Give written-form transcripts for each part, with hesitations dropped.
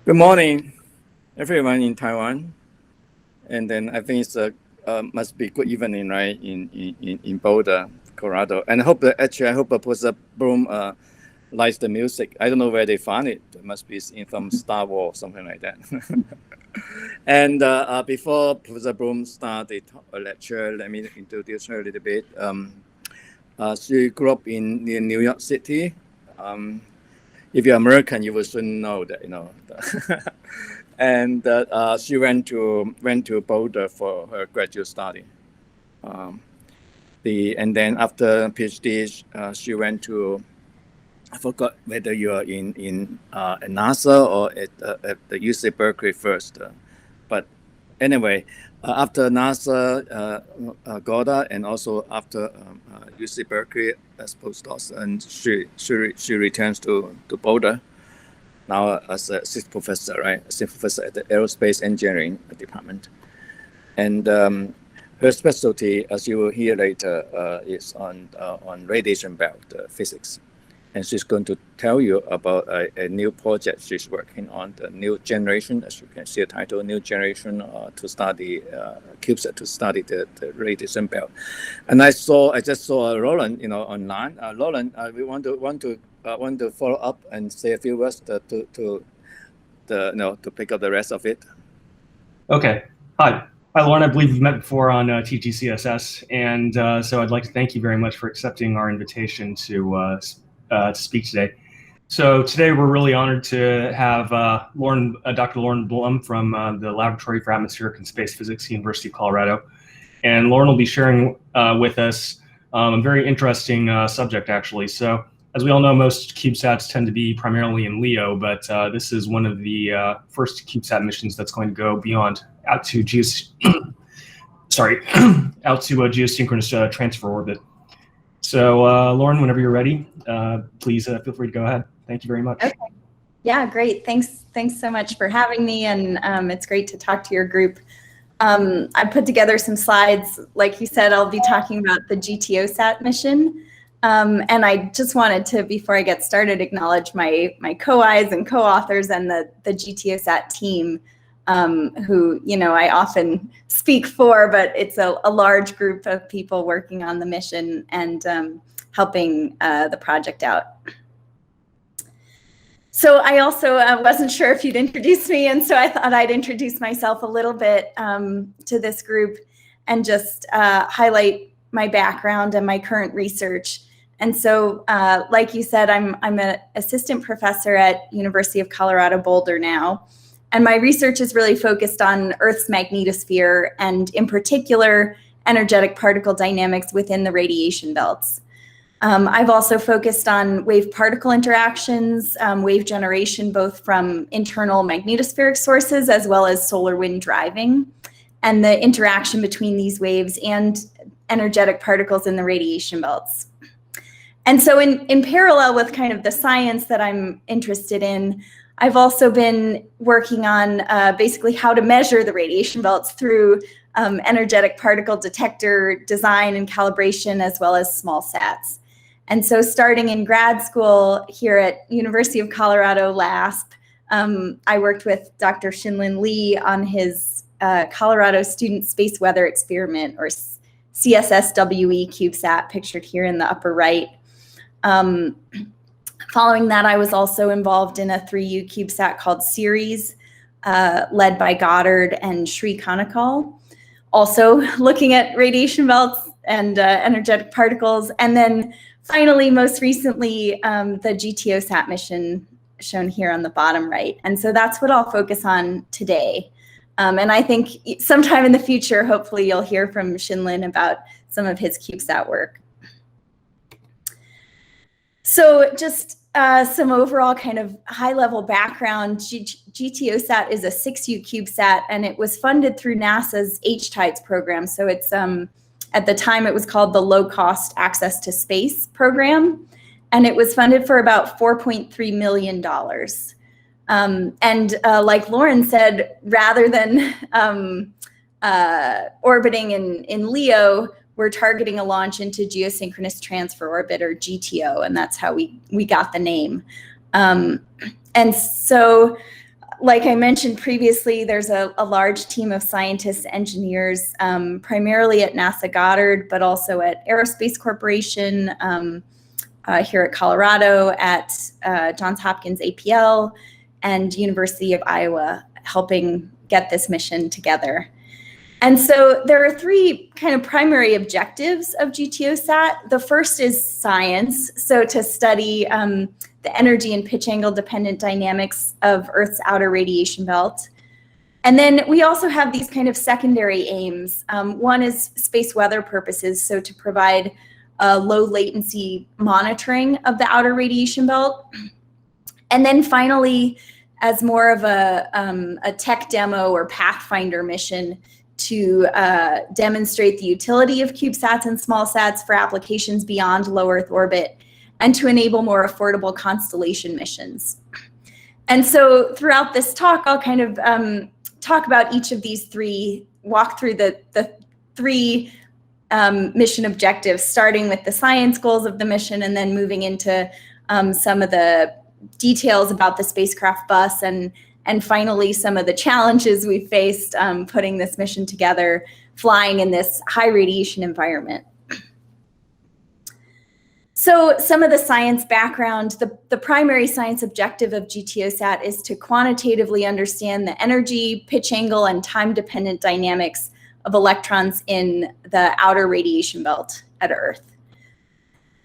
Good morning, everyone in Taiwan. And then I think it's must be good evening, right, in Boulder, Colorado. And I hope Professor Bloom likes the music. I don't know where they found it. It must be in some Star Wars or something like that. And before Professor Bloom started a lecture, let me introduce her a little bit. She grew up in New York City. If you're American, you will soon know that, and she went to Boulder for her graduate study. And then after PhD, she went to, I forgot whether you are in NASA or at the UC Berkeley first, but anyway, after NASA, Goddard, and also after UC Berkeley as postdoc, and she returns to Boulder now as assistant professor, right? Assistant professor at the Aerospace Engineering Department. And her specialty, as you will hear later, is on radiation belt physics. And she's going to tell you about a new project she's working on, the new generation, as you can see the title, new generation to study cubesat, to study the radiation belt. And I just saw Roland, online. Roland, we want to follow up and say a few words to pick up the rest of it. Okay. Hi, Lauren. I believe we've met before on TGCSS, and so I'd like to thank you very much for accepting our invitation to speak today. So today we're really honored to have Dr. Lauren Blum from the Laboratory for Atmospheric and Space Physics, University of Colorado. And Lauren will be sharing with us a very interesting subject, actually. So as we all know, most CubeSats tend to be primarily in LEO, but this is one of the first CubeSat missions that's going to go beyond out to geosynchronous transfer orbit. So Lauren, whenever you're ready, please feel free to go ahead. Thank you very much. Okay. Yeah, great. Thanks so much for having me, and it's great to talk to your group. I put together some slides. Like you said, I'll be talking about the GTOSAT mission. And I just wanted to, before I get started, acknowledge my co-Is and co-authors and the GTOSAT team, who I often speak for, but it's a large group of people working on the mission and helping the project out. So I also wasn't sure if you'd introduce me, and so I thought I'd introduce myself a little bit to this group and just highlight my background and my current research. And so, like you said, I'm an assistant professor at University of Colorado Boulder now. And my research is really focused on Earth's magnetosphere and, in particular, energetic particle dynamics within the radiation belts. I've also focused on wave-particle interactions, wave generation, both from internal magnetospheric sources as well as solar wind driving, and the interaction between these waves and energetic particles in the radiation belts. And so in parallel with kind of the science that I'm interested in, I've also been working on basically how to measure the radiation belts through energetic particle detector design and calibration, as well as small sats. And so starting in grad school here at University of Colorado LASP, I worked with Dr. Shinlin Lee on his Colorado Student Space Weather Experiment, or CSSWE CubeSat, pictured here in the upper right. Following that, I was also involved in a 3U CubeSat called Ceres, led by Goddard and Sri Kanakal, also looking at radiation belts and energetic particles. And then finally, most recently, the GTOSAT mission shown here on the bottom right. And so that's what I'll focus on today. And I think sometime in the future, hopefully you'll hear from Shinlin about some of his CubeSat work. So just some overall kind of high-level background. GTOSAT is a 6U CubeSat, and it was funded through NASA's HTIDES program. So it's at the time it was called the Low Cost Access to Space program, and it was funded for about $4.3 million. And like Lauren said, rather than orbiting in LEO, we're targeting a launch into geosynchronous transfer orbit, or GTO, and that's how we got the name. And so Like I mentioned previously, there's a large team of scientists, engineers, primarily at NASA Goddard, but also at Aerospace Corporation, here at Colorado, at Johns Hopkins APL, and University of Iowa, helping get this mission together. And so there are three kind of primary objectives of GTOSAT. The first is science, so to study the energy and pitch angle dependent dynamics of Earth's outer radiation belt. And then we also have these kind of secondary aims. One is space weather purposes, so to provide low latency monitoring of the outer radiation belt. And then finally, as more of a tech demo or pathfinder mission, to demonstrate the utility of CubeSats and smallsats for applications beyond low Earth orbit, and to enable more affordable constellation missions. And so throughout this talk, I'll kind of talk about each of these three, walk through the three mission objectives, starting with the science goals of the mission, and then moving into some of the details about the spacecraft bus, and finally some of the challenges we faced putting this mission together, flying in this high radiation environment. So some of the science background, the primary science objective of GTOSAT is to quantitatively understand the energy, pitch angle, and time-dependent dynamics of electrons in the outer radiation belt at Earth.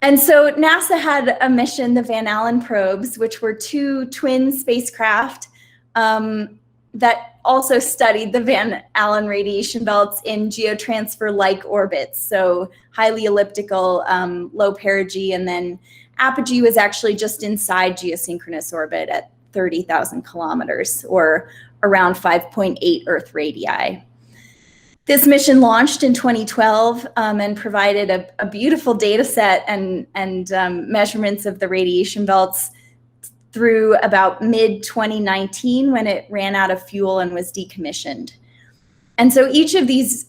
And so NASA had a mission, the Van Allen probes, which were two twin spacecraft that also studied the Van Allen radiation belts in geotransfer-like orbits, so highly elliptical, low perigee, and then apogee was actually just inside geosynchronous orbit at 30,000 kilometers, or around 5.8 Earth radii. This mission launched in 2012 and provided a beautiful data set and measurements of the radiation belts through about mid-2019, when it ran out of fuel and was decommissioned. And so each of these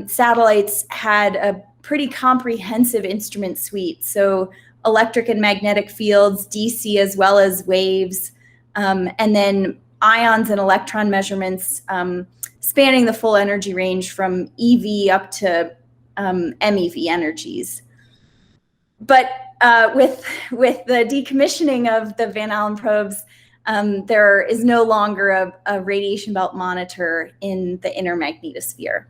satellites had a pretty comprehensive instrument suite. So electric and magnetic fields, DC as well as waves, and then ions and electron measurements spanning the full energy range from EV up to MEV energies. But with the decommissioning of the Van Allen probes, there is no longer a radiation belt monitor in the inner magnetosphere.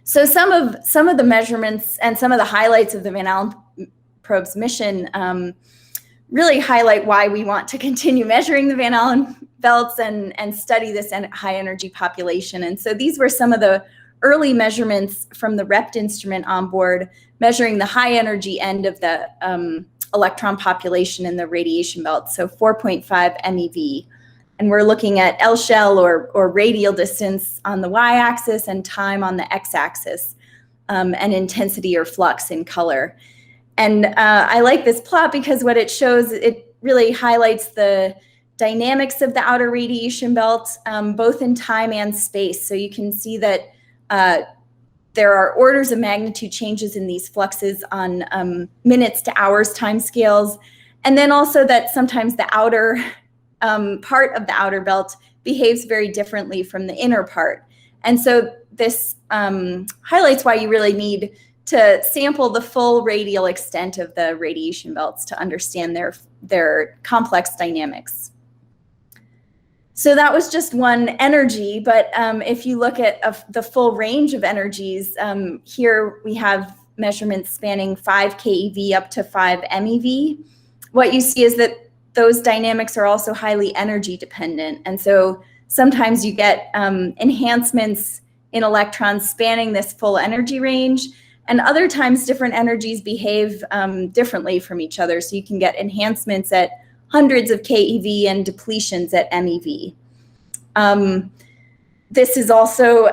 So some of the measurements and some of the highlights of the Van Allen probes mission really highlight why we want to continue measuring the Van Allen belts and study this high energy population. And so these were some of the early measurements from the REPT instrument on board, measuring the high energy end of the electron population in the radiation belt, so 4.5 MeV. And we're looking at L-shell or radial distance on the y-axis and time on the x-axis, and intensity or flux in color. And I like this plot because what it shows, it really highlights the dynamics of the outer radiation belt, both in time and space. So you can see that there are orders of magnitude changes in these fluxes on minutes to hours time scales. And then also that sometimes the outer part of the outer belt behaves very differently from the inner part. And so this highlights why you really need to sample the full radial extent of the radiation belts to understand their complex dynamics. So that was just one energy, but if you look at the full range of energies, here we have measurements spanning 5 keV up to 5 MeV. What you see is that those dynamics are also highly energy dependent. And so sometimes you get enhancements in electrons spanning this full energy range, and other times different energies behave differently from each other. So you can get enhancements at hundreds of keV and depletions at MeV. This is also,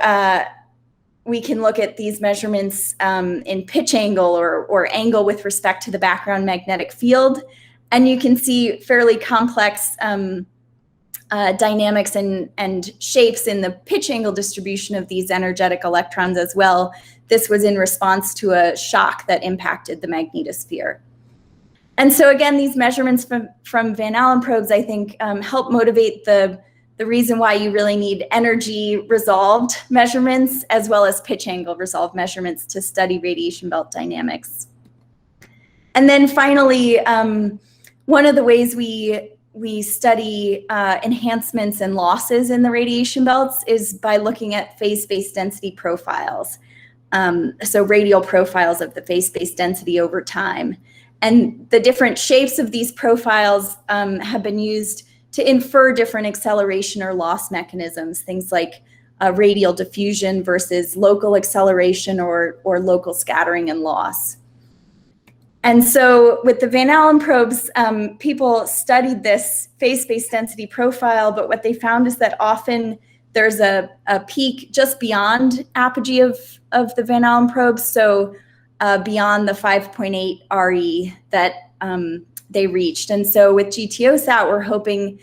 we can look at these measurements in pitch angle or angle with respect to the background magnetic field. And you can see fairly complex dynamics and shapes in the pitch angle distribution of these energetic electrons as well. This was in response to a shock that impacted the magnetosphere. And so again, these measurements from Van Allen probes, I think, help motivate the the reason why you really need energy resolved measurements as well as pitch angle resolved measurements to study radiation belt dynamics. And then finally, one of the ways we study enhancements and losses in the radiation belts is by looking at phase space density profiles. So radial profiles of the phase space density over time. And the different shapes of these profiles have been used to infer different acceleration or loss mechanisms, things like radial diffusion versus local acceleration or local scattering and loss. And so with the Van Allen probes, people studied this phase space density profile, but what they found is that often there's a peak just beyond apogee of the Van Allen probes, so beyond the 5.8 RE that they reached. And so with GTOSAT, we're hoping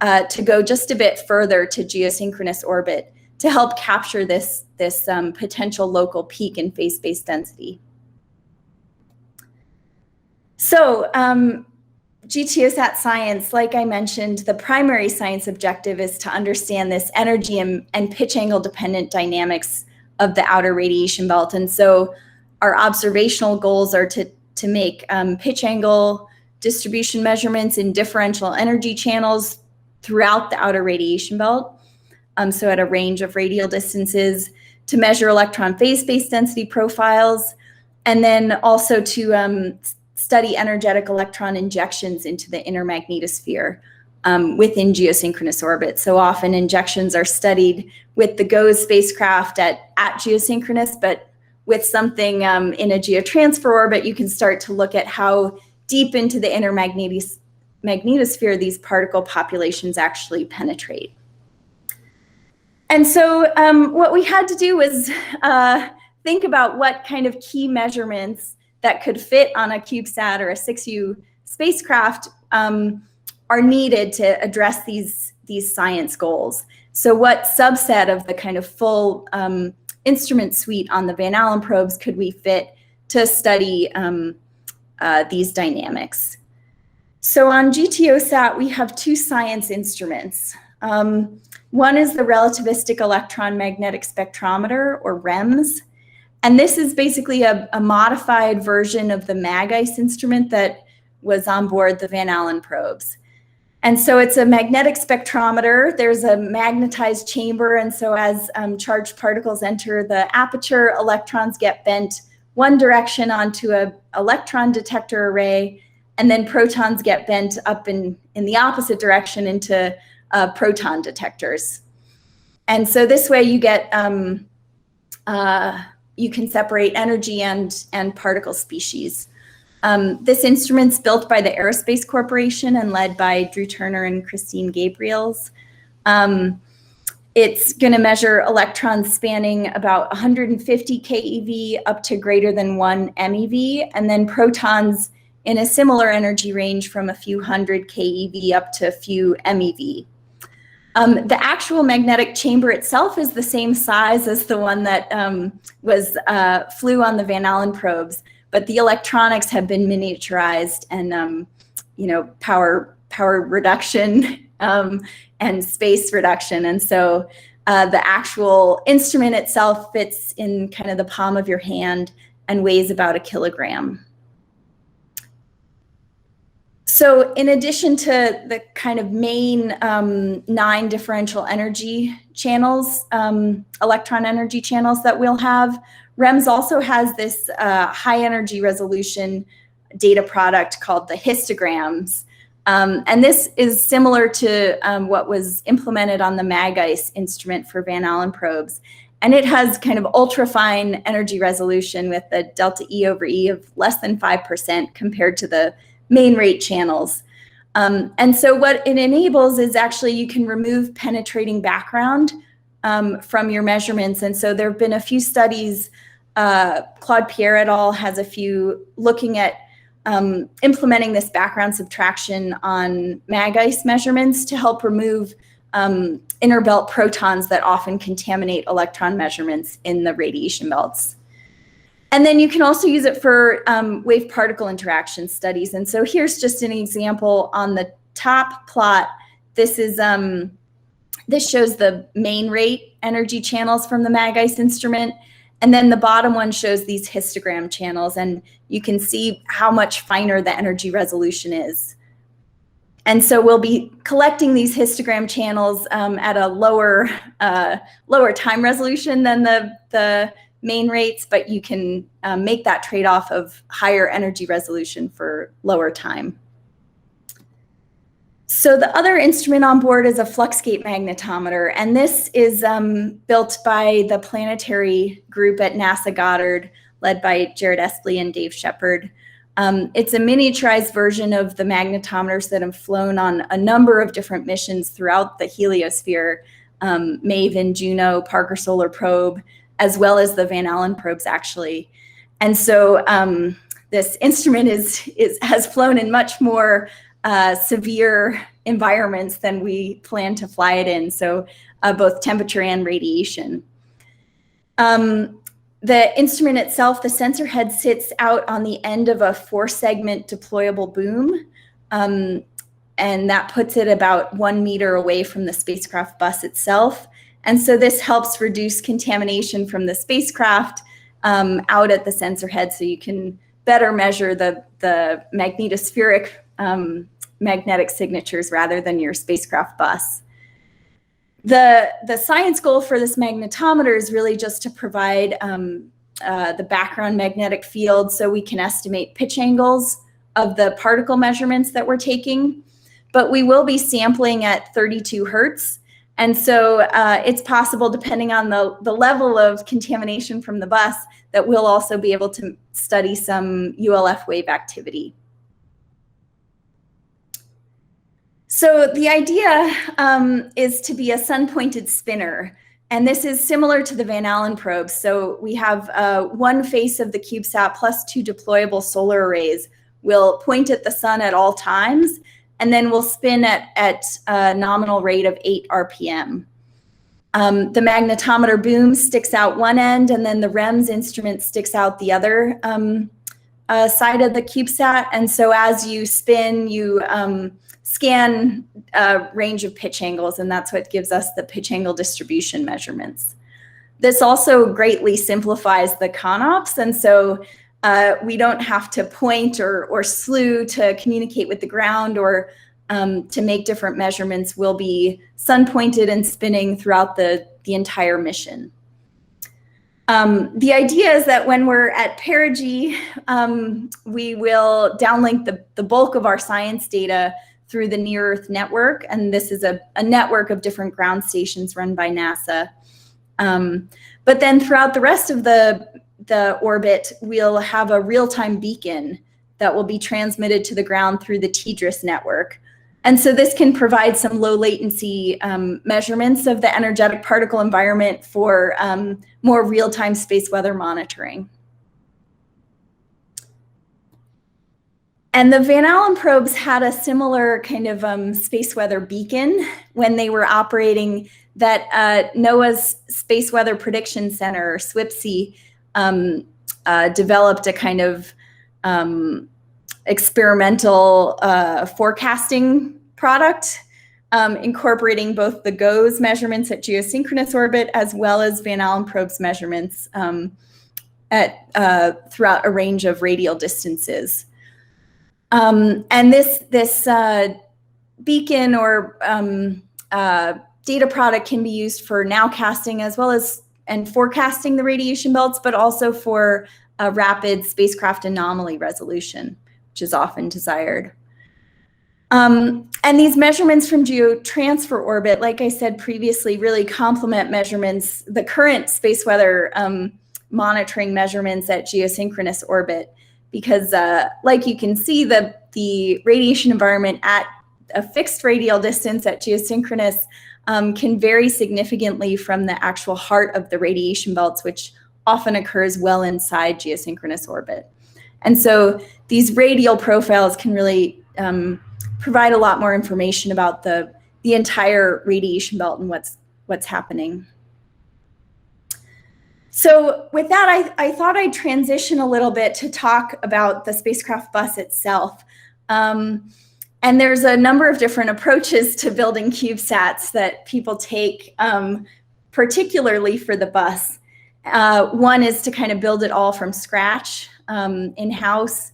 to go just a bit further to geosynchronous orbit to help capture this potential local peak in phase space density. So GTOSAT science, like I mentioned, the primary science objective is to understand this energy and pitch angle dependent dynamics of the outer radiation belt. And so our observational goals are to make pitch angle distribution measurements in differential energy channels throughout the outer radiation belt. So at a range of radial distances, to measure electron phase space density profiles, and then also to study energetic electron injections into the inner magnetosphere within geosynchronous orbit. So often injections are studied with the GOES spacecraft at geosynchronous, but with something in a geotransfer orbit, you can start to look at how deep into the inner magnetosphere these particle populations actually penetrate. And so what we had to do was think about what kind of key measurements that could fit on a CubeSat or a 6U spacecraft are needed to address these science goals. So what subset of the kind of full instrument suite on the Van Allen probes could we fit to study these dynamics? So on GTOSAT, we have two science instruments. One is the relativistic electron magnetic spectrometer, or REMS. And this is basically a modified version of the MagIce instrument that was on board the Van Allen probes. And so it's a magnetic spectrometer. There's a magnetized chamber. And so as charged particles enter the aperture, electrons get bent one direction onto an electron detector array, and then protons get bent up in the opposite direction into proton detectors. And so this way you get you can separate energy and particle species. This instrument's built by the Aerospace Corporation and led by Drew Turner and Christine Gabriels. It's going to measure electrons spanning about 150 keV up to greater than 1 MeV, and then protons in a similar energy range from a few hundred keV up to a few MeV. The actual magnetic chamber itself is the same size as the one that flew on the Van Allen probes, but the electronics have been miniaturized and power reduction and space reduction, and so the actual instrument itself fits in kind of the palm of your hand and weighs about 1 kilogram. So in addition to the kind of main 9 differential energy channels, electron energy channels that we'll have, REMS also has this high energy resolution data product called the histograms. And this is similar to what was implemented on the MagIce instrument for Van Allen probes. And it has kind of ultra-fine energy resolution with a delta E over E of less than 5% compared to the main rate channels. And so what it enables is actually you can remove penetrating background from your measurements. And so there have been a few studies, Claude Pierre et al. Has a few looking at implementing this background subtraction on MagIce measurements to help remove inner belt protons that often contaminate electron measurements in the radiation belts. And then you can also use it for wave particle interaction studies. And so here's just an example on the top plot. This is This shows the main rate energy channels from the MagIce instrument. And then the bottom one shows these histogram channels, and you can see how much finer the energy resolution is. And so we'll be collecting these histogram channels at a lower time resolution than the main rates, but you can make that trade-off of higher energy resolution for lower time. So the other instrument on board is a fluxgate magnetometer, and this is built by the planetary group at NASA Goddard, led by Jared Espley and Dave Shepard. It's a miniaturized version of the magnetometers that have flown on a number of different missions throughout the heliosphere, MAVEN, Juno, Parker Solar Probe, as well as the Van Allen probes, actually. And so this instrument has flown in much more severe environments than we plan to fly it in, so both temperature and radiation. The instrument itself, the sensor head, sits out on the end of a 4-segment deployable boom, and that puts it about 1 meter away from the spacecraft bus itself. And so this helps reduce contamination from the spacecraft out at the sensor head, so you can better measure the magnetospheric magnetic signatures rather than your spacecraft bus. The science goal for this magnetometer is really just to provide the background magnetic field so we can estimate pitch angles of the particle measurements that we're taking. But we will be sampling at 32 hertz. And so it's possible, depending on the level of contamination from the bus, that we'll also be able to study some ULF wave activity. So the idea is to be a sun-pointed spinner, and this is similar to the Van Allen probes. So we have one face of the CubeSat plus 2 deployable solar arrays will point at the sun at all times, and then we'll spin at a nominal rate of 8 RPM. The magnetometer boom sticks out one end, and then the REMS instrument sticks out the other side of the CubeSat. And so as you spin, you scan a range of pitch angles, and that's what gives us the pitch angle distribution measurements. This also greatly simplifies the CONOPS, and so we don't have to point or slew to communicate with the ground or to make different measurements. We'll be sun-pointed and spinning throughout the entire mission. The idea is that when we're at perigee, we will downlink the bulk of our science data through the Near Earth Network, and this is a network of different ground stations run by NASA. But then throughout the rest of the orbit, we'll have a real-time beacon that will be transmitted to the ground through the TDRS network. And so this can provide some low latency measurements of the energetic particle environment for more real-time space weather monitoring. And the Van Allen probes had a similar kind of space weather beacon when they were operating that NOAA's Space Weather Prediction Center, or SWPC, developed a kind of experimental forecasting product, incorporating both the GOES measurements at geosynchronous orbit as well as Van Allen probes measurements throughout a range of radial distances. And this beacon or data product can be used for nowcasting as well as forecasting the radiation belts, but also for rapid spacecraft anomaly resolution, which is often desired. And these measurements from geotransfer orbit, like I said previously, really complement measurements, the current space weather monitoring measurements at geosynchronous orbit, because like you can see, the radiation environment at a fixed radial distance at geosynchronous can vary significantly from the actual heart of the radiation belts, which often occurs well inside geosynchronous orbit. And so these radial profiles can really provide a lot more information about the entire radiation belt and what's happening. So with that, I thought I'd transition a little bit to talk about the spacecraft bus itself. And there's a number of different approaches to building CubeSats that people take, particularly for the bus. One is to kind of build it all from scratch in-house.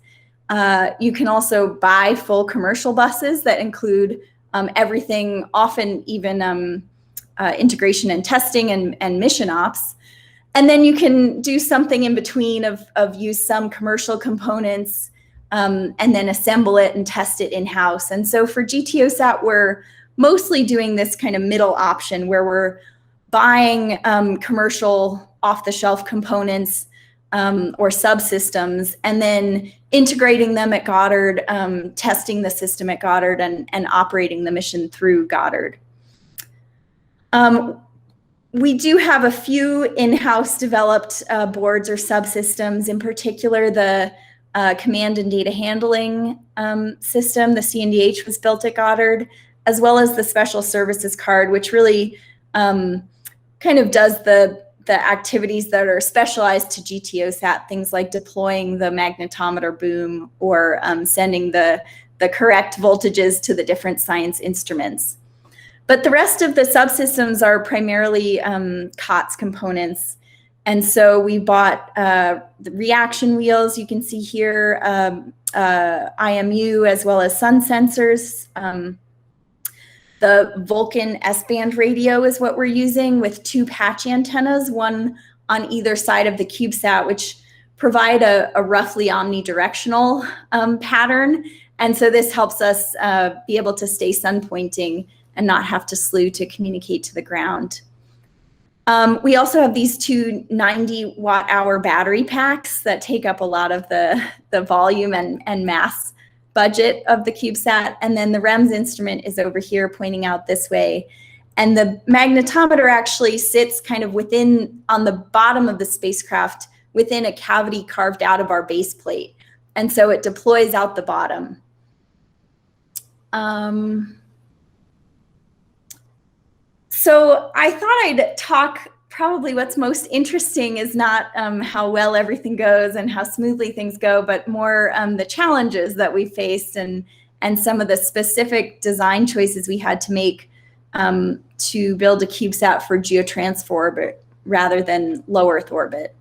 You can also buy full commercial buses that include everything, often even integration and testing and mission ops. And then you can do something in between of use some commercial components and then assemble it and test it in-house. And so for GTOSAT, we're mostly doing this kind of middle option where we're buying commercial off-the-shelf components or subsystems and then integrating them at Goddard, testing the system at Goddard and operating the mission through Goddard. We do have a few in-house developed boards or subsystems, in particular the command and data handling system, the CNDH was built at Goddard, as well as the special services card, which really kind of does the activities that are specialized to GTOSAT, things like deploying the magnetometer boom or sending the correct voltages to the different science instruments. But the rest of the subsystems are primarily COTS components. And so we bought the reaction wheels, you can see here, IMU, as well as sun sensors. The Vulcan S-band radio is what we're using with 2 patch antennas, one on either side of the CubeSat, which provide a roughly omnidirectional pattern. And so this helps us be able to stay sun pointing and not have to slew to communicate to the ground. We also have these 2 90-watt-hour battery packs that take up a lot of the volume and mass budget of the CubeSat. And then the REMS instrument is over here pointing out this way. And the magnetometer actually sits kind of on the bottom of the spacecraft within a cavity carved out of our base plate. And so it deploys out the bottom. So I thought I'd talk, probably what's most interesting is not how well everything goes and how smoothly things go, but more the challenges that we faced and some of the specific design choices we had to make to build a CubeSat for geotransfer orbit rather than low Earth orbit.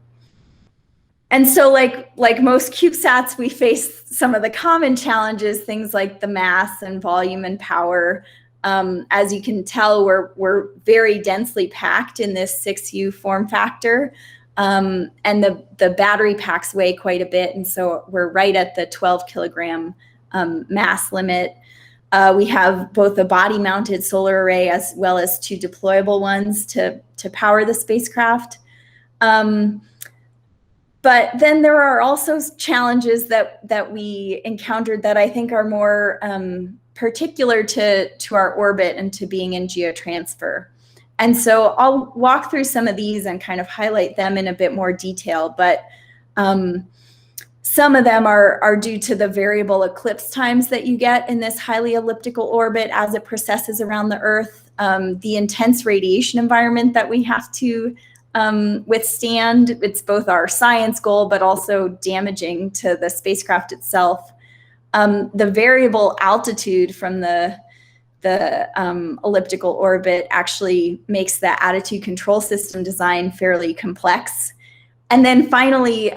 And so like most CubeSats, we faced some of the common challenges, things like the mass and volume and power. As you can tell, we're very densely packed in this 6U form factor, and the battery packs weigh quite a bit, and so we're right at the 12 kilogram mass limit. We have both a body-mounted solar array as well as 2 deployable ones to power the spacecraft. But then there are also challenges that we encountered that I think are more particular to our orbit and to being in geotransfer. And so I'll walk through some of these and kind of highlight them in a bit more detail, but some of them are due to the variable eclipse times that you get in this highly elliptical orbit as it precesses around the Earth, the intense radiation environment that we have to withstand. It's both our science goal, but also damaging to the spacecraft itself. The variable altitude from the elliptical orbit actually makes the attitude control system design fairly complex. And then finally,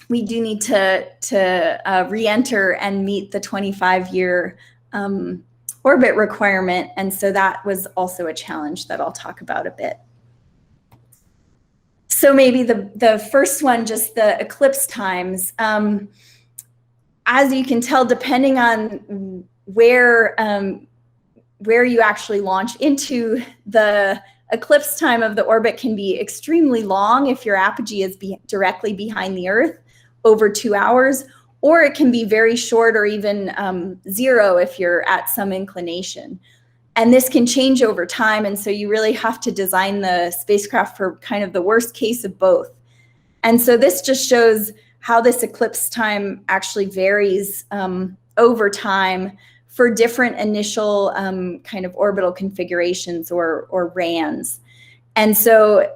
we do need to re-enter and meet the 25-year orbit requirement. And so that was also a challenge that I'll talk about a bit. So maybe the first one, just the eclipse times. As you can tell, depending on where you actually launch into, the eclipse time of the orbit can be extremely long if your apogee is directly behind the Earth, over 2 hours, or it can be very short or even 0 if you're at some inclination. And this can change over time, and so you really have to design the spacecraft for kind of the worst case of both. And so this just shows how this eclipse time actually varies over time for different initial kind of orbital configurations or RANs. And so,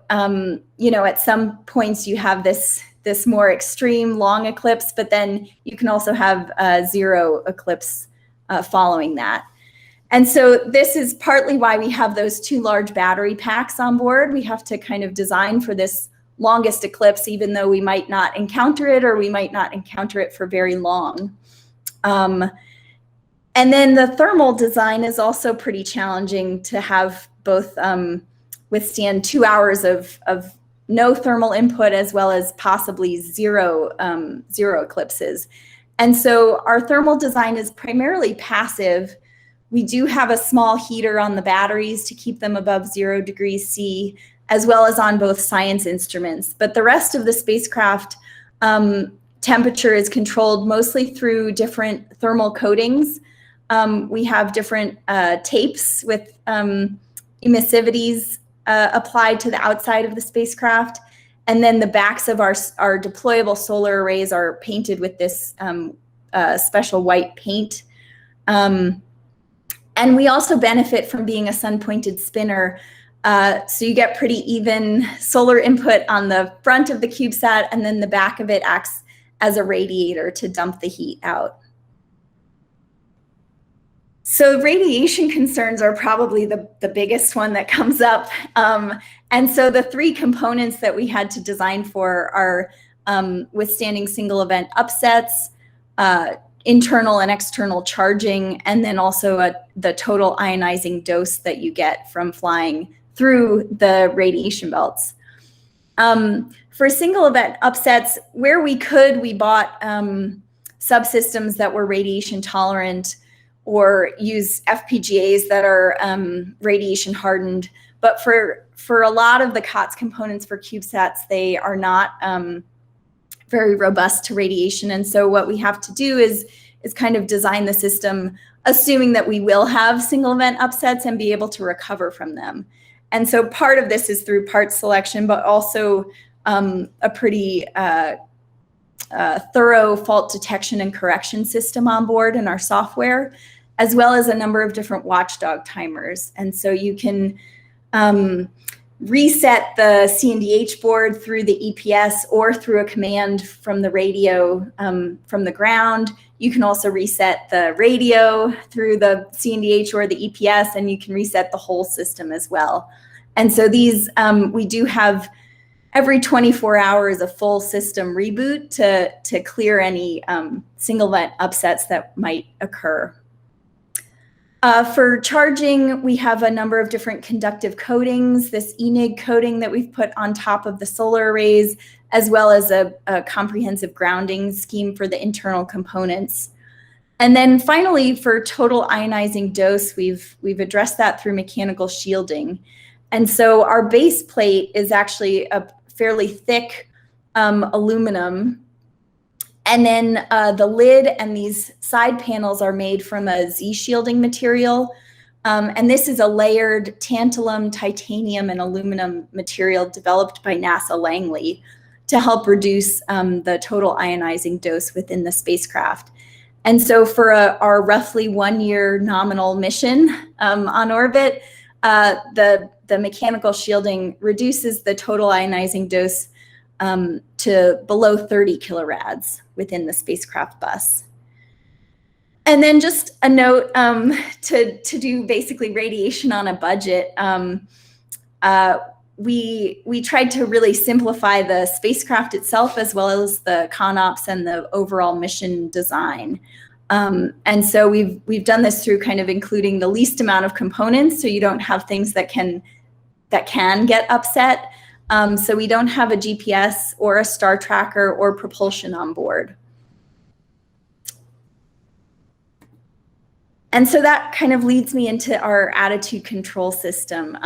you know, at some points you have this more extreme long eclipse, but then you can also have 0 eclipse following that. And so this is partly why we have those 2 large battery packs on board. We have to kind of design for this longest eclipse, even though we might not encounter it, or we might not encounter it for very long. And then the thermal design is also pretty challenging to have both withstand 2 hours of no thermal input as well as possibly zero eclipses. And so our thermal design is primarily passive. We do have a small heater on the batteries to keep them above 0 degrees C, as well as on both science instruments. But the rest of the spacecraft temperature is controlled mostly through different thermal coatings. We have different tapes with emissivities applied to the outside of the spacecraft. And then the backs of our deployable solar arrays are painted with this special white paint. And we also benefit from being a sun-pointed spinner. So you get pretty even solar input on the front of the CubeSat, and then the back of it acts as a radiator to dump the heat out. So radiation concerns are probably the biggest one that comes up. And so the 3 components that we had to design for are withstanding single event upsets, internal and external charging, and then also the total ionizing dose that you get from flying through the radiation belts. For single event upsets, where we could, we bought subsystems that were radiation tolerant, or use FPGAs that are radiation hardened. But for a lot of the COTS components for CubeSats, they are not very robust to radiation. And so what we have to do is kind of design the system assuming that we will have single event upsets and be able to recover from them. And so part of this is through part selection, but also a pretty thorough fault detection and correction system on board in our software, as well as a number of different watchdog timers. And so you can reset the CNDH board through the EPS or through a command from the radio from the ground. You can also reset the radio through the CNDH or the EPS, and you can reset the whole system as well. And so these, we do have every 24 hours a full system reboot to clear any single event upsets that might occur. For charging, we have a number of different conductive coatings, this ENIG coating that we've put on top of the solar arrays, as well as a comprehensive grounding scheme for the internal components. And then finally, for total ionizing dose, we've addressed that through mechanical shielding. And so our base plate is actually a fairly thick aluminum. And then the lid and these side panels are made from a Z-shielding material. And this is a layered tantalum, titanium, and aluminum material developed by NASA Langley to help reduce the total ionizing dose within the spacecraft. And so for our roughly 1-year nominal mission on orbit, the mechanical shielding reduces the total ionizing dose to below 30 kilorads within the spacecraft bus. And then just a note to do basically radiation on a budget. We tried to really simplify the spacecraft itself as well as the ConOps and the overall mission design. And so we've done this through kind of including the least amount of components, so you don't have things that can get upset. So we don't have a GPS or a star tracker or propulsion on board. And so that kind of leads me into our attitude control system.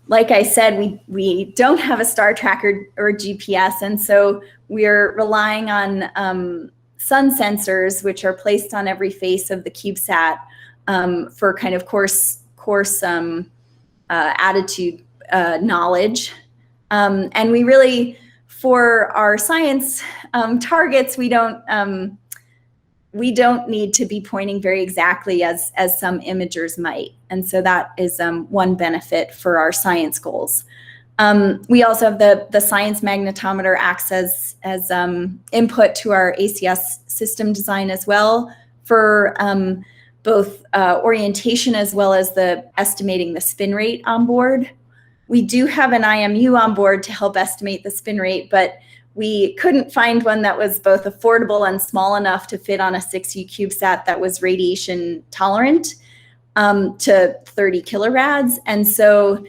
Like I said, we don't have a star tracker or GPS, and so we're relying on sun sensors, which are placed on every face of the CubeSat for kind of course attitude knowledge. And we really, for our science targets, we don't need to be pointing very exactly as some imagers might. And so that is one benefit for our science goals. We also have the science magnetometer acts as input to our ACS system design as well for both orientation as well as the estimating the spin rate on board. We do have an IMU on board to help estimate the spin rate, but we couldn't find one that was both affordable and small enough to fit on a 6U CubeSat that was radiation tolerant to 30 kilораds. And so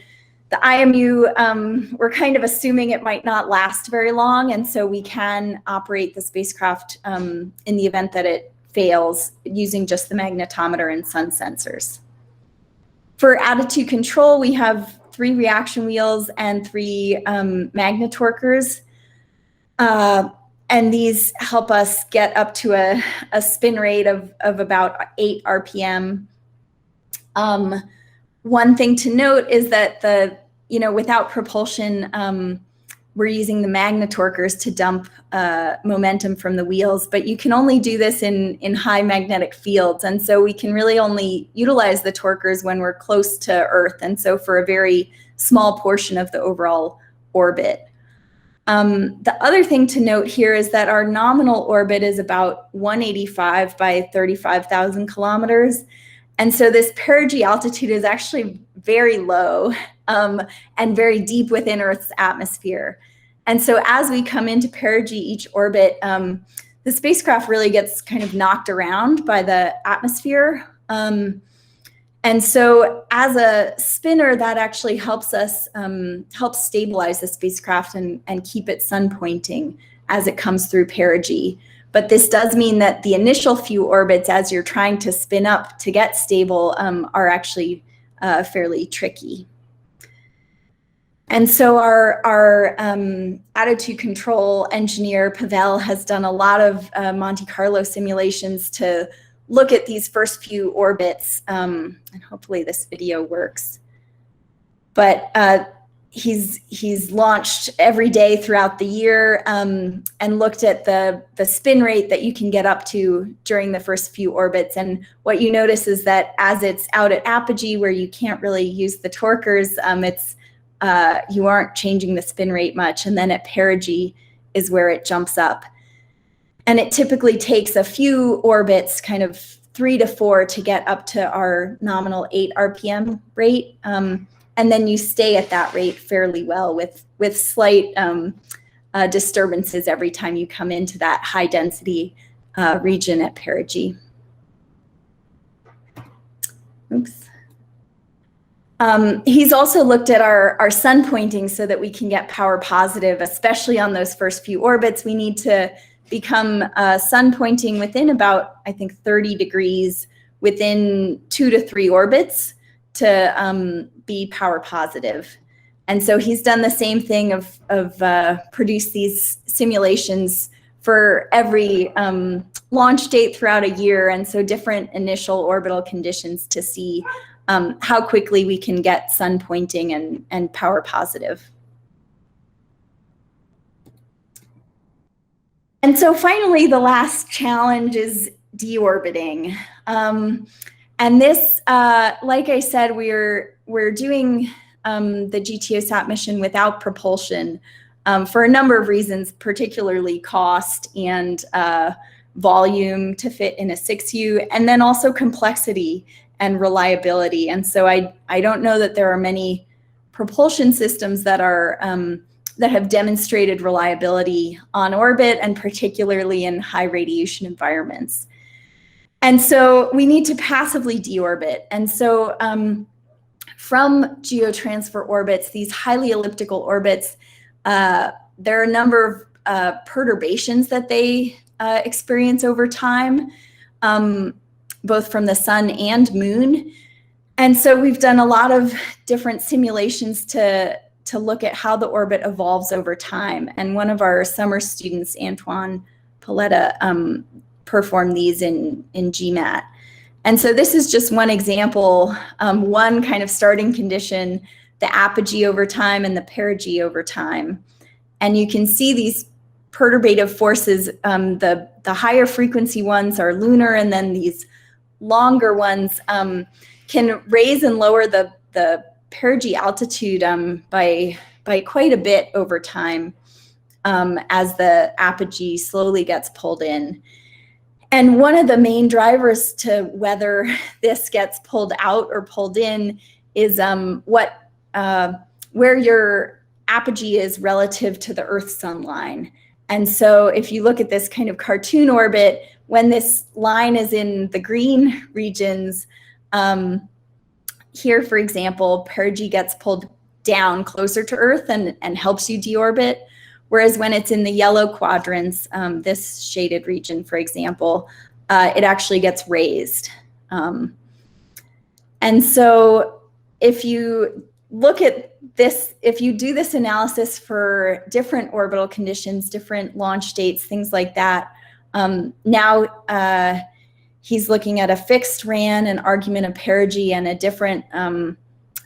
the IMU, we're kind of assuming it might not last very long, and so we can operate the spacecraft in the event that it fails using just the magnetometer and sun sensors. For attitude control, we have 3 reaction wheels and 3 magnetorquers. And these help us get up to a spin rate of about 8 RPM. One thing to note is that without propulsion, we're using the magnetorquers to dump momentum from the wheels, but you can only do this in high magnetic fields. And so we can really only utilize the torquers when we're close to Earth. And so for a very small portion of the overall orbit. The other thing to note here is that our nominal orbit is about 185 by 35,000 kilometers. And so this perigee altitude is actually very low and very deep within Earth's atmosphere. And so as we come into perigee each orbit, the spacecraft really gets kind of knocked around by the atmosphere. And so as a spinner, that actually helps us help stabilize the spacecraft and keep it sun pointing as it comes through perigee. But this does mean that the initial few orbits, as you're trying to spin up to get stable, are actually fairly tricky. And so our attitude control engineer, Pavel, has done a lot of Monte Carlo simulations to look at these first few orbits, and hopefully this video works. But he's launched every day throughout the year and looked at the spin rate that you can get up to during the first few orbits. And what you notice is that as it's out at apogee, where you can't really use the torquers, you aren't changing the spin rate much. And then at perigee is where it jumps up. And it typically takes a few orbits, kind of 3 to 4, to get up to our nominal 8 RPM rate. And then you stay at that rate fairly well with slight disturbances every time you come into that high density region at perigee. Oops. He's also looked at our sun pointing so that we can get power positive, especially on those first few orbits. We need to become sun pointing within about, I think, 30 degrees within 2 to 3 orbits to be power positive. And so he's done the same thing of produce these simulations for every launch date throughout a year. And so different initial orbital conditions to see how quickly we can get sun pointing and power positive. And so finally, the last challenge is deorbiting. And this, like I said, we're doing the GTOSAT mission without propulsion for a number of reasons, particularly cost and volume to fit in a 6U, and then also complexity and reliability. And so I don't know that there are many propulsion systems that are that have demonstrated reliability on orbit, and particularly in high radiation environments. And so we need to passively deorbit. And so from geotransfer orbits, these highly elliptical orbits, there are a number of perturbations that they experience over time, both from the sun and moon. And so we've done a lot of different simulations to look at how the orbit evolves over time. And one of our summer students, Antoine Paletta, performed these in GMAT. And so this is just one example, one kind of starting condition, the apogee over time and the perigee over time. And you can see these perturbative forces. The higher frequency ones are lunar, and then these longer ones can raise and lower the perigee altitude by quite a bit over time as the apogee slowly gets pulled in. And one of the main drivers to whether this gets pulled out or pulled in is where your apogee is relative to the Earth-Sun line. And so if you look at this kind of cartoon orbit, when this line is in the green regions, here, for example, perigee gets pulled down closer to Earth and helps you deorbit. Whereas when it's in the yellow quadrants, this shaded region, for example, it actually gets raised. And so if you look at this, if you do this analysis for different orbital conditions, different launch dates, things like that, now he's looking at a fixed RAN, an argument of perigee, and a different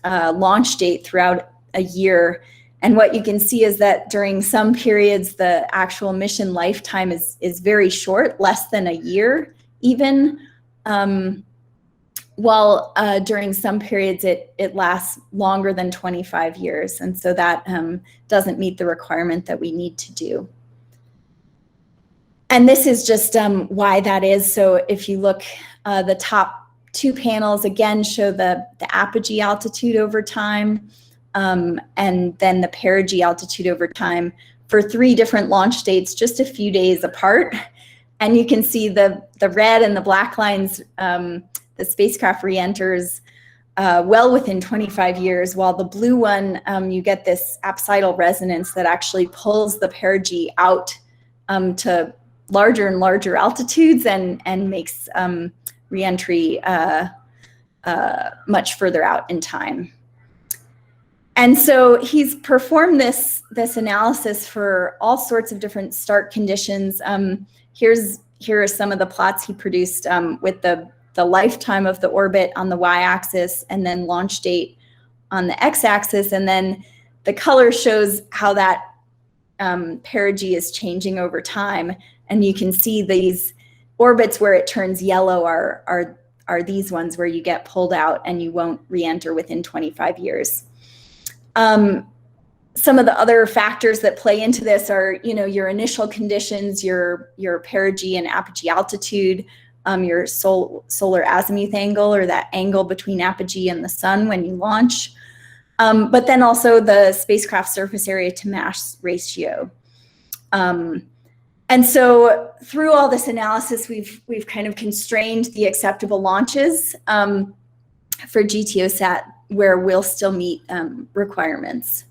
launch date throughout a year. And what you can see is that during some periods, the actual mission lifetime is very short, less than a year even, while during some periods it lasts longer than 25 years. And so that doesn't meet the requirement that we need to do. And this is just why that is. So if you look, the top two panels again show the apogee altitude over time, and then the perigee altitude over time for 3 different launch dates, just a few days apart. And you can see the red and the black lines, the spacecraft re-enters well within 25 years, while the blue one, you get this apsidal resonance that actually pulls the perigee out to larger and larger altitudes and makes re-entry much further out in time. And so he's performed this analysis for all sorts of different start conditions. Here are some of the plots he produced with the lifetime of the orbit on the y-axis and then launch date on the x-axis. And then the color shows how that perigee is changing over time. And you can see these orbits where it turns yellow are these ones where you get pulled out and you won't re-enter within 25 years. Some of the other factors that play into this are, your initial conditions, your perigee and apogee altitude, your solar azimuth angle, or that angle between apogee and the sun when you launch, but then also the spacecraft surface area to mass ratio. And so through all this analysis, we've kind of constrained the acceptable launches for GTOSAT where we'll still meet requirements.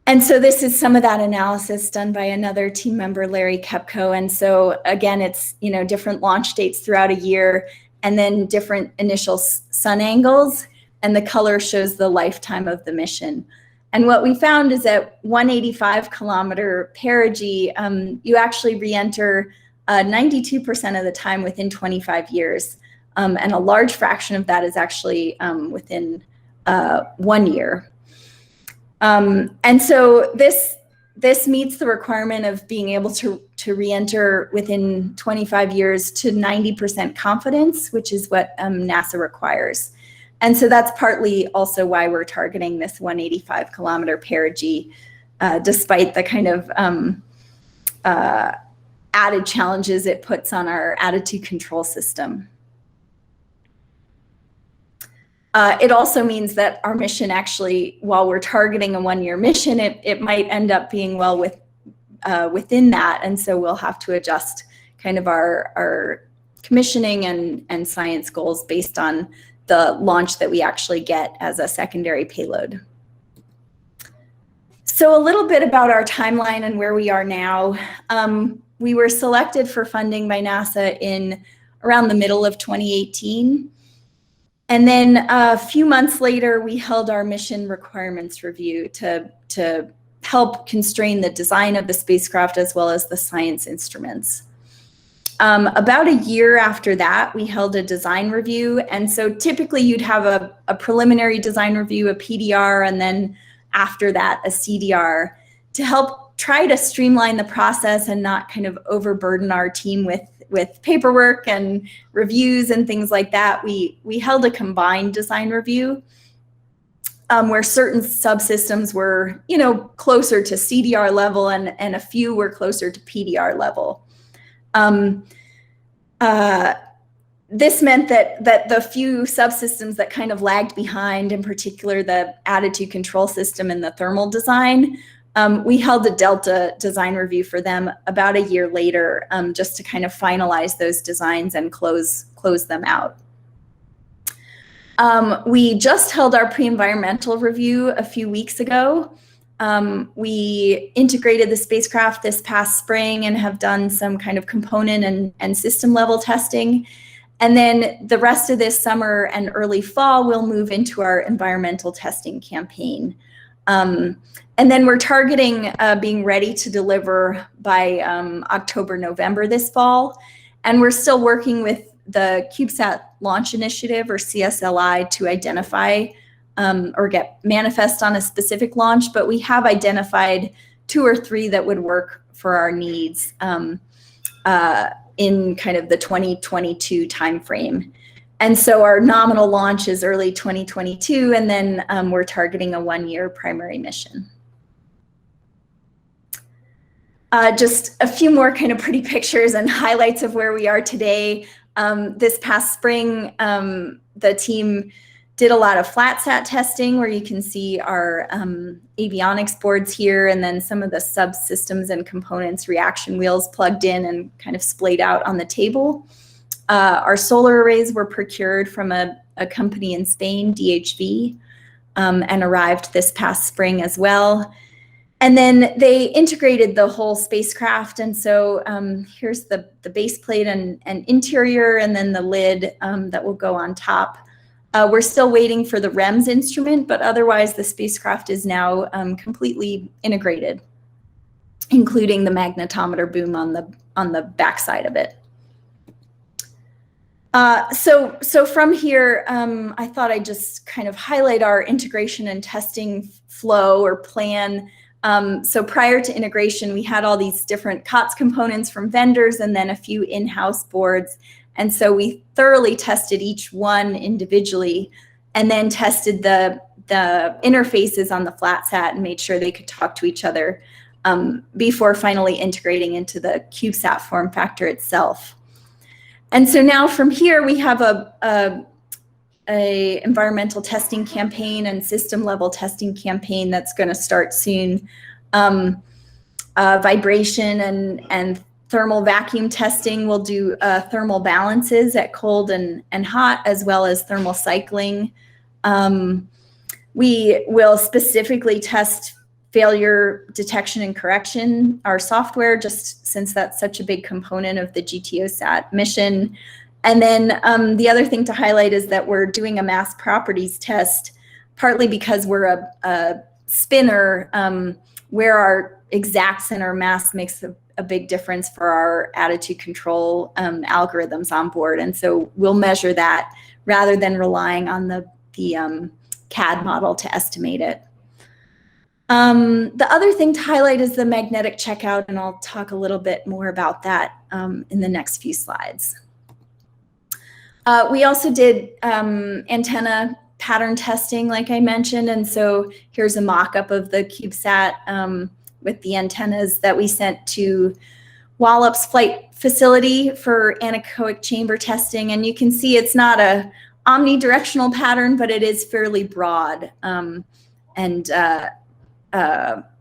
And so this is some of that analysis done by another team member, Larry Kepko. And so again, it's different launch dates throughout a year and then different initial sun angles, and the color shows the lifetime of the mission. And what we found is at 185 kilometer perigee, you actually re-enter 92% of the time within 25 years. And a large fraction of that is actually within 1 year. And so this meets the requirement of being able to re-enter within 25 years to 90% confidence, which is what NASA requires. And so that's partly also why we're targeting this 185 kilometer perigee, despite the kind of added challenges it puts on our attitude control system. It also means that our mission actually, while we're targeting a 1-year mission, it might end up being well within that. And so we'll have to adjust kind of our commissioning and science goals based on the launch that we actually get as a secondary payload. So a little bit about our timeline and where we are now. We were selected for funding by NASA in around the middle of 2018. And then a few months later, we held our mission requirements review to help constrain the design of the spacecraft as well as the science instruments. About a year after that, we held a design review. And so typically you'd have a preliminary design review, a PDR, and then after that, a CDR to help try to streamline the process and not kind of overburden our team with paperwork and reviews and things like that. We held a combined design review where certain subsystems were, closer to CDR level and a few were closer to PDR level. This meant that the few subsystems that kind of lagged behind, in particular the attitude control system and the thermal design, we held a Delta design review for them about a year later, just to kind of finalize those designs and close them out. We just held our pre-environmental review a few weeks ago. We integrated the spacecraft this past spring and have done some kind of component and system level testing. And then the rest of this summer and early fall, we'll move into our environmental testing campaign. And then we're targeting being ready to deliver by October, November this fall. And we're still working with the CubeSat Launch Initiative, or CSLI, to identify or get manifest on a specific launch, but we have identified 2 or 3 that would work for our needs in kind of the 2022 timeframe. And so our nominal launch is early 2022, and then we're targeting a 1-year primary mission. Just a few more kind of pretty pictures and highlights of where we are today. This past spring, the team did a lot of flat-sat testing, where you can see our avionics boards here, and then some of the subsystems and components, reaction wheels plugged in and kind of splayed out on the table. Our solar arrays were procured from a company in Spain, DHV, and arrived this past spring as well. And then they integrated the whole spacecraft. And so here's the base plate and interior, and then the lid that will go on top. We're still waiting for the REMS instrument, but otherwise the spacecraft is now completely integrated, including the magnetometer boom on the backside of it. So from here, I thought I'd just kind of highlight our integration and testing flow or plan. So prior to integration, we had all these different COTS components from vendors and then a few in-house boards. And so we thoroughly tested each one individually, and then tested the interfaces on the flat-sat and made sure they could talk to each other before finally integrating into the CubeSat form factor itself. And so now from here, we have a environmental testing campaign and system level testing campaign that's going to start soon. Vibration and thermal vacuum testing. We'll do thermal balances at cold and hot, as well as thermal cycling. We will specifically test failure detection and correction, our software, just since that's such a big component of the GTOSAT mission. And then the other thing to highlight is that we're doing a mass properties test, partly because we're a spinner where our exact center mass makes a big difference for our attitude control algorithms on board. And so we'll measure that rather than relying on the CAD model to estimate it. The other thing to highlight is the magnetic checkout, and I'll talk a little bit more about that in the next few slides. We also did antenna pattern testing, like I mentioned, and so here's a mock-up of the CubeSat with the antennas that we sent to Wallop's flight facility for anechoic chamber testing. And you can see it's not a omnidirectional pattern, but it is fairly broad and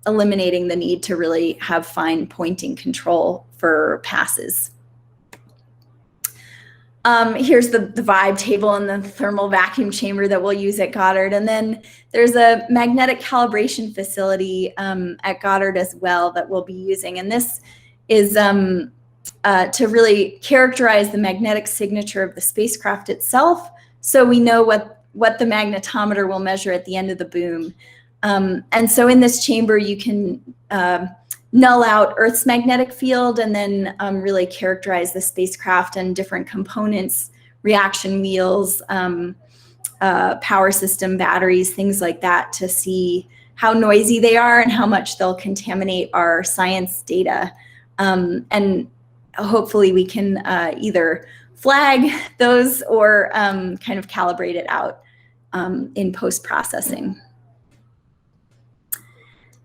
eliminating the need to really have fine pointing control for passes. Here's the vibe table and the thermal vacuum chamber that we'll use at Goddard. And then there's a magnetic calibration facility at Goddard as well that we'll be using. And this is to really characterize the magnetic signature of the spacecraft itself, so we know what the magnetometer will measure at the end of the boom. And so in this chamber, you can null out Earth's magnetic field and then really characterize the spacecraft and different components, reaction wheels, power system, batteries, things like that, to see how noisy they are and how much they'll contaminate our science data. And hopefully we can either flag those or kind of calibrate it out in post-processing.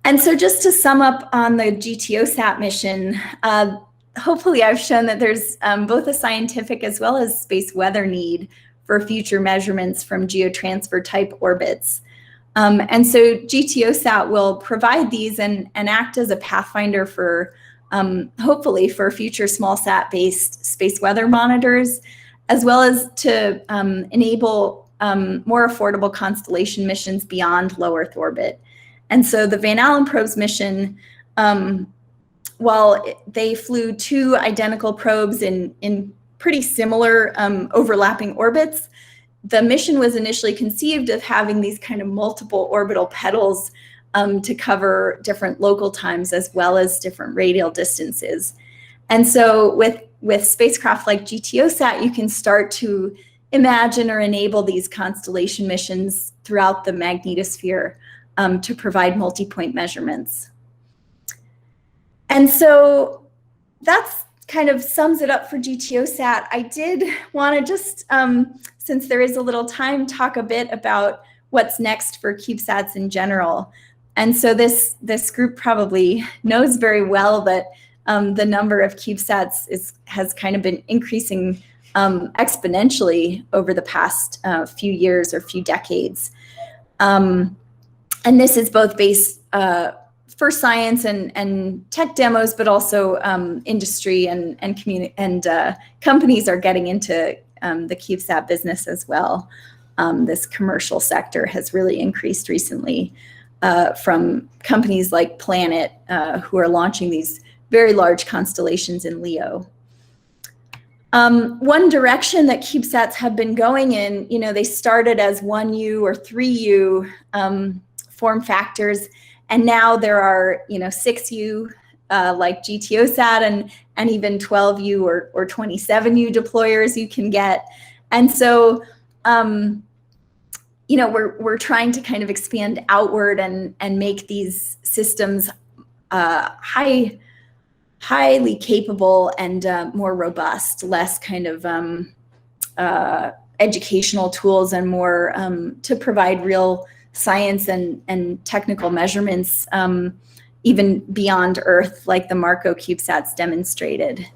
And so just to sum up on the GTOSAT mission, hopefully I've shown that there's both a scientific as well as space weather need for future measurements from geotransfer type orbits. And so GTOSAT will provide these and act as a pathfinder for hopefully for future small sat based space weather monitors, as well as to enable more affordable constellation missions beyond low Earth orbit. And so the Van Allen probes mission, while they flew 2 identical probes in pretty similar overlapping orbits, the mission was initially conceived of having these kind of multiple orbital petals to cover different local times as well as different radial distances. And so with spacecraft like GTOSAT, you can start to imagine or enable these constellation missions throughout the magnetosphere to provide multi-point measurements. And so that's kind of sums it up for GTOSAT. I did want to just, since there is a little time, talk a bit about what's next for CubeSats in general. And so this group probably knows very well that the number of CubeSats has kind of been increasing exponentially over the past few years or few decades. And this is both based for science and tech demos, but also industry and companies are getting into the CubeSat business as well. This commercial sector has really increased recently from companies like Planet, who are launching these very large constellations in LEO. One direction that CubeSats have been going in, they started as 1U or 3U form factors, and now there are 6U like GTOSAT and even 12U or 27U deployers you can get. And so we're trying to kind of expand outward and make these systems highly capable and more robust, less kind of educational tools and more to provide real science and technical measurements even beyond Earth, like the Marco CubeSats demonstrated.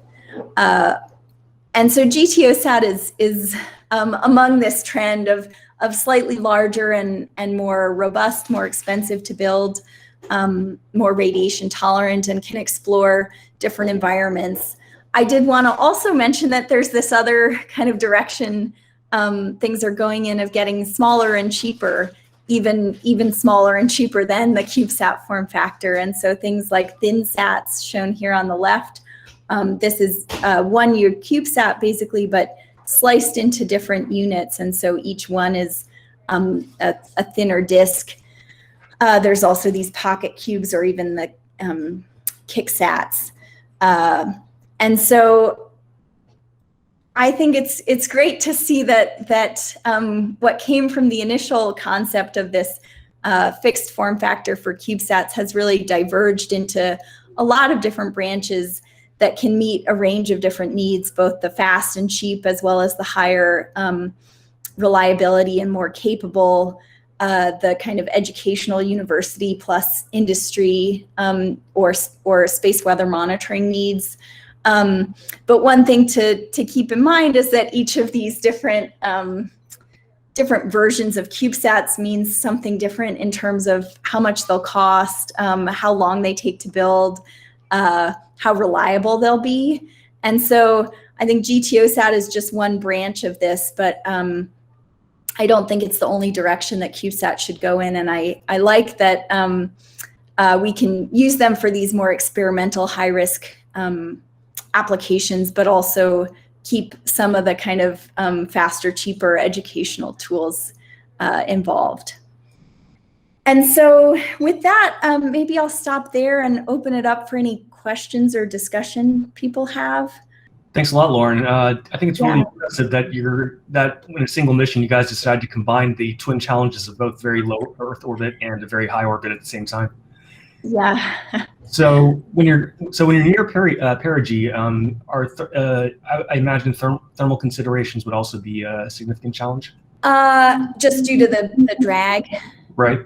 And so GTOSAT is among this trend of slightly larger and more robust, more expensive to build, more radiation tolerant, and can explore different environments. I did want to also mention that there's this other kind of direction things are going in of getting smaller and cheaper, even smaller and cheaper than the CubeSat form factor. And so things like ThinSats shown here on the left, this is 1U CubeSat basically, but sliced into different units. And so each one is a thinner disk. There's also these pocket cubes or even the kicksats. And so I think it's great to see that what came from the initial concept of this fixed form factor for CubeSats has really diverged into a lot of different branches that can meet a range of different needs, both the fast and cheap, as well as the higher reliability and more capable, the kind of educational university plus industry or space weather monitoring needs. But one thing to keep in mind is that each of these different versions of CubeSats means something different in terms of how much they'll cost, how long they take to build, how reliable they'll be. And so I think GTOSAT is just one branch of this, but I don't think it's the only direction that CubeSat should go in. And I like that we can use them for these more experimental high-risk applications, but also keep some of the kind of faster, cheaper educational tools involved. And so with that, maybe I'll stop there and open it up for any questions or discussion people have. Thanks a lot, Lauren. I think it's really impressive that in a single mission, you guys decided to combine the twin challenges of both very low Earth orbit and a very high orbit at the same time. Yeah. So when you're near perigee, I imagine thermal considerations would also be a significant challenge. Just due to the drag. Right.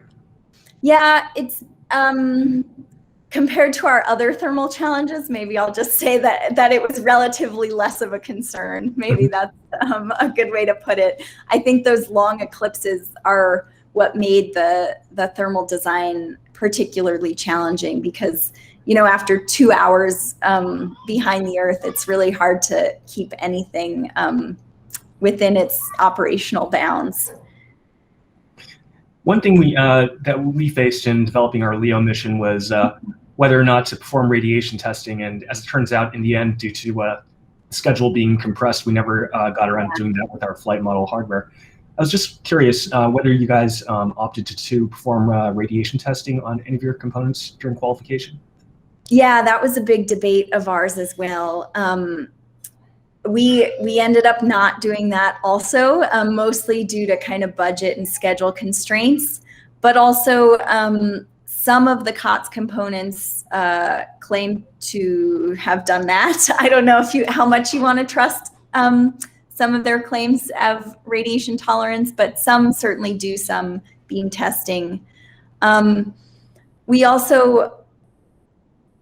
Yeah, it's compared to our other thermal challenges, maybe I'll just say that it was relatively less of a concern. Maybe that's a good way to put it. I think those long eclipses are what made the thermal design particularly challenging, because after 2 hours behind the Earth, it's really hard to keep anything within its operational bounds. One thing that we faced in developing our LEO mission was whether or not to perform radiation testing, and as it turns out, in the end, due to the schedule being compressed, we never got around to doing that with our flight model hardware. I was just curious whether you guys opted to perform radiation testing on any of your components during qualification. Yeah, that was a big debate of ours as well. We ended up not doing that also, mostly due to kind of budget and schedule constraints, but also some of the COTS components claim to have done that. I don't know how much you want to trust some of their claims of radiation tolerance, but some certainly do some beam testing. We also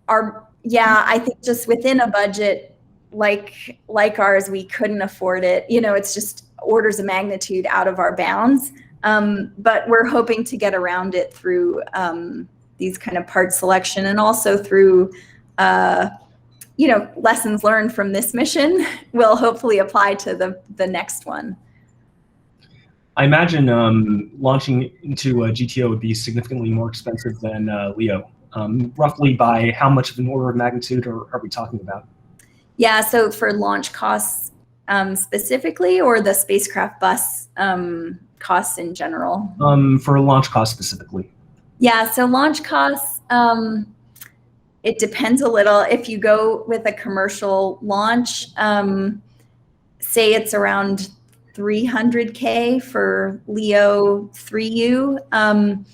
are, I think just within a budget like ours, we couldn't afford it. It's just orders of magnitude out of our bounds. But we're hoping to get around it through these kind of part selection, and also through lessons learned from this mission will hopefully apply to the next one. I imagine launching into a GTO would be significantly more expensive than LEO. Roughly by how much of an order of magnitude are we talking about? Yeah, so for launch costs specifically, or the spacecraft bus costs in general? For launch costs specifically. Yeah, so launch costs, it depends a little. If you go with a commercial launch, say it's around $300K for LEO 3U.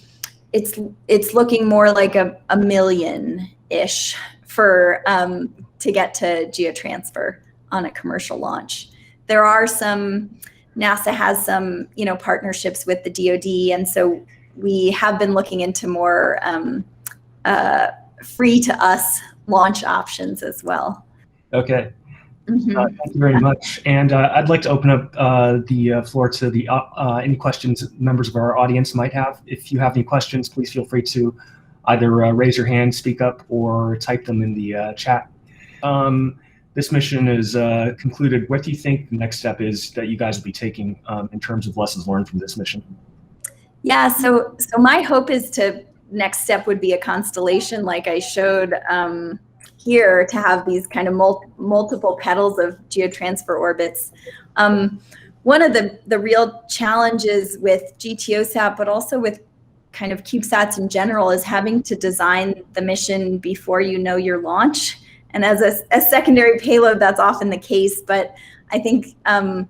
It's looking more like a million-ish for to get to geotransfer on a commercial launch. There are NASA has some partnerships with the DoD, and so we have been looking into more free to us launch options as well. Okay. Thank you very much. And I'd like to open up the floor to any questions members of our audience might have. If you have any questions, please feel free to either raise your hand, speak up, or type them in the chat. This mission is concluded. What do you think the next step is that you guys will be taking in terms of lessons learned from this mission? Yeah, so my hope is next step would be a constellation like I showed here, to have these kind of multiple petals of geotransfer orbits. One of the real challenges with GTOSAT, but also with kind of CubeSats in general, is having to design the mission before you know your launch. And as a secondary payload, that's often the case. But I think a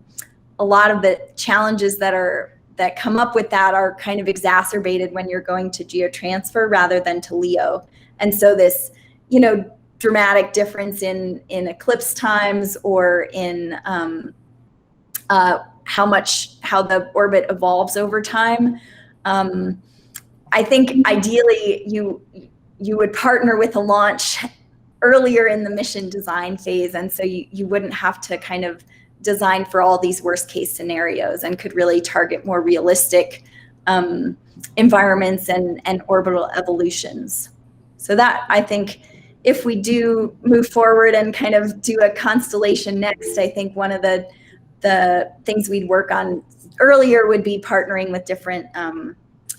lot of the challenges that come up with that are kind of exacerbated when you're going to geotransfer rather than to LEO. And so this, dramatic difference in eclipse times, or in how the orbit evolves over time. I think ideally you would partner with a launch earlier in the mission design phase, and so you wouldn't have to kind of design for all these worst case scenarios, and could really target more realistic environments and orbital evolutions. So that, I think, if we do move forward and kind of do a constellation next, I think one of the things we'd work on earlier would be partnering with different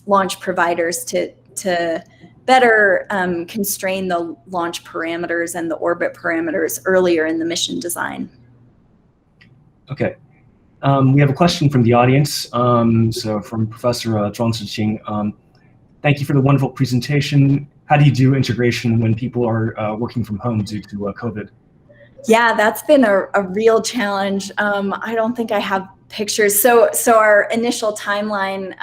launch providers to better constrain the launch parameters and the orbit parameters earlier in the mission design. Okay. We have a question from the audience. So from Professor Zhuang. Thank you for the wonderful presentation. How do you do integration when people are working from home due to COVID? Yeah, that's been a real challenge. I don't think I have pictures. So our initial timeline,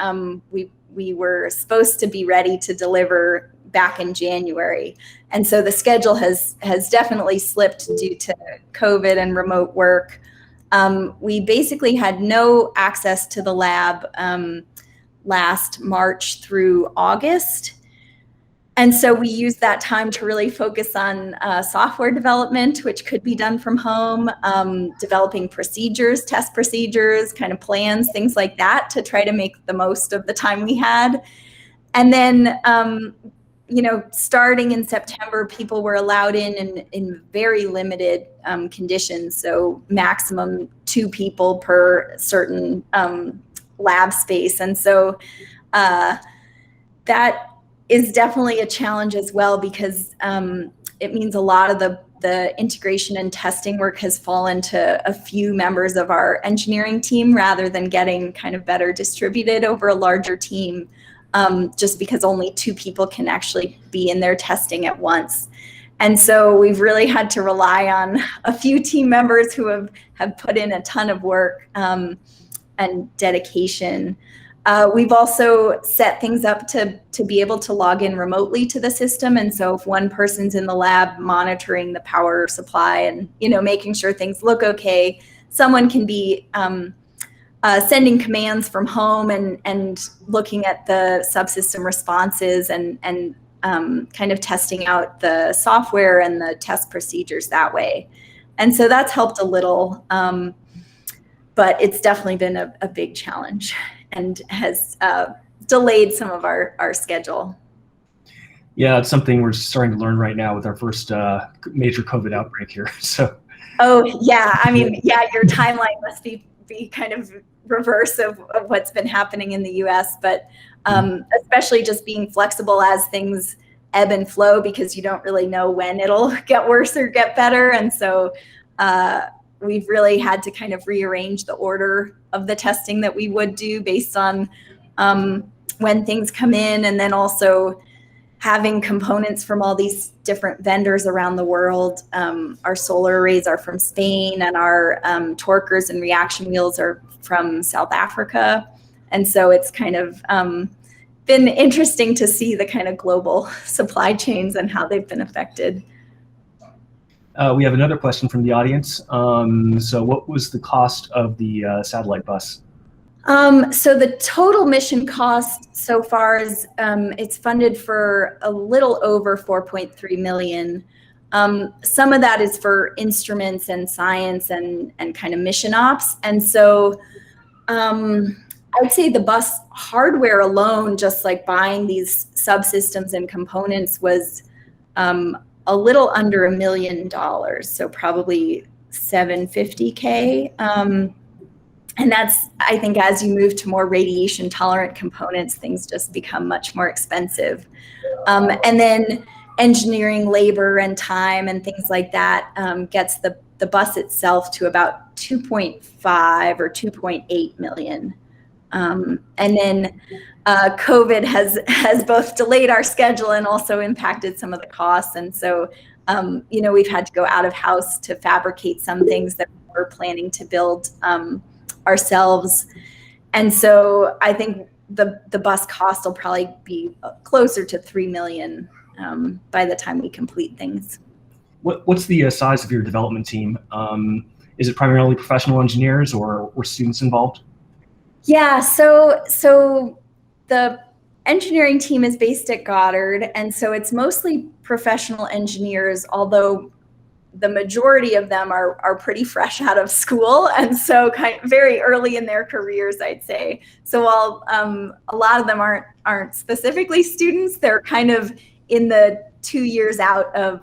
we were supposed to be ready to deliver back in January. And so the schedule has definitely slipped due to COVID and remote work. We basically had no access to the lab last March through August. And so we used that time to really focus on software development, which could be done from home, developing procedures, test procedures, kind of plans, things like that, to try to make the most of the time we had. And then, starting in September, people were allowed in very limited conditions. So maximum 2 people per certain lab space. And so that is definitely a challenge as well, because it means a lot of the integration and testing work has fallen to a few members of our engineering team rather than getting kind of better distributed over a larger team, just because only 2 people can actually be in there testing at once. And so we've really had to rely on a few team members who have put in a ton of work and dedication. We've also set things up to be able to log in remotely to the system. And so if one person's in the lab monitoring the power supply and, making sure things look okay, someone can be sending commands from home and looking at the subsystem responses and kind of testing out the software and the test procedures that way. And so that's helped a little, but it's definitely been a big challenge and has delayed some of our schedule. Yeah, it's something we're starting to learn right now with our first major COVID outbreak here. So. Oh yeah, I mean, yeah, your timeline must be kind of reverse of what's been happening in the U.S., but especially just being flexible as things ebb and flow, because you don't really know when it'll get worse or get better. And so we've really had to kind of rearrange the order of the testing that we would do based on when things come in, and then also having components from all these different vendors around the world. Our solar arrays are from Spain, and our torquers and reaction wheels are from South Africa. And so it's kind of been interesting to see the kind of global supply chains and how they've been affected. We have another question from the audience. So what was the cost of the satellite bus? So the total mission cost so far is it's funded for a little over 4.3 million. Some of that is for instruments and science and kind of mission ops. And so I would say the bus hardware alone, just like buying these subsystems and components, was a little under $1 million. So probably $750K. And that's, I think, as you move to more radiation tolerant components, things just become much more expensive. And then engineering labor and time and things like that gets the bus itself to about 2.5 or 2.8 million. And then COVID has both delayed our schedule and also impacted some of the costs. And so, we've had to go out of house to fabricate some things that we're planning to build ourselves. And so I think the bus cost will probably be closer to 3 million by the time we complete things. What's the size of your development team? Is it primarily professional engineers or students involved? Yeah, so the engineering team is based at Goddard, and so it's mostly professional engineers, although the majority of them are pretty fresh out of school, and so kind of very early in their careers, I'd say. So while a lot of them aren't specifically students, they're kind of in the 2 years out of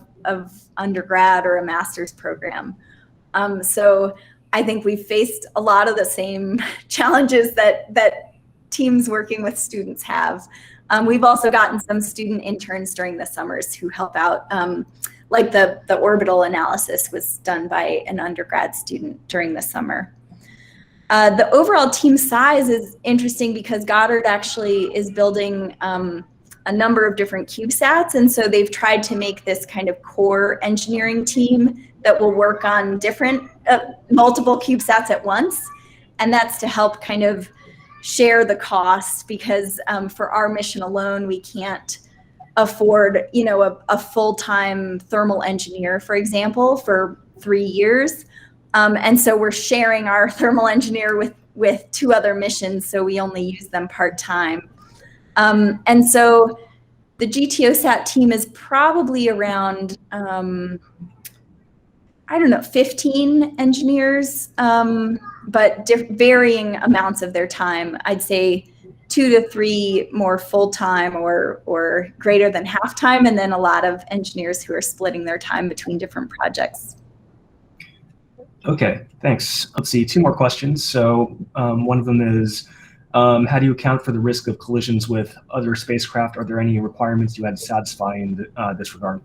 undergrad or a master's program. So I think we've faced a lot of the same challenges that teams working with students have. We've also gotten some student interns during the summers who help out. Like the orbital analysis was done by an undergrad student during the summer. The overall team size is interesting because Goddard actually is building a number of different CubeSats, and so they've tried to make this kind of core engineering team that will work on different multiple CubeSats at once, and that's to help kind of share the cost, because for our mission alone we can't afford a full-time thermal engineer, for example, for 3 years, and so we're sharing our thermal engineer with 2 other missions, so we only use them part-time. And so the GTOSAT team is probably around, I don't know, 15 engineers, but varying amounts of their time. I'd say 2 to 3 more full-time or greater than half-time, and then a lot of engineers who are splitting their time between different projects. Okay, thanks. Let's see, 2 more questions. So one of them is, how do you account for the risk of collisions with other spacecraft? Are there any requirements you had to satisfy in this regard?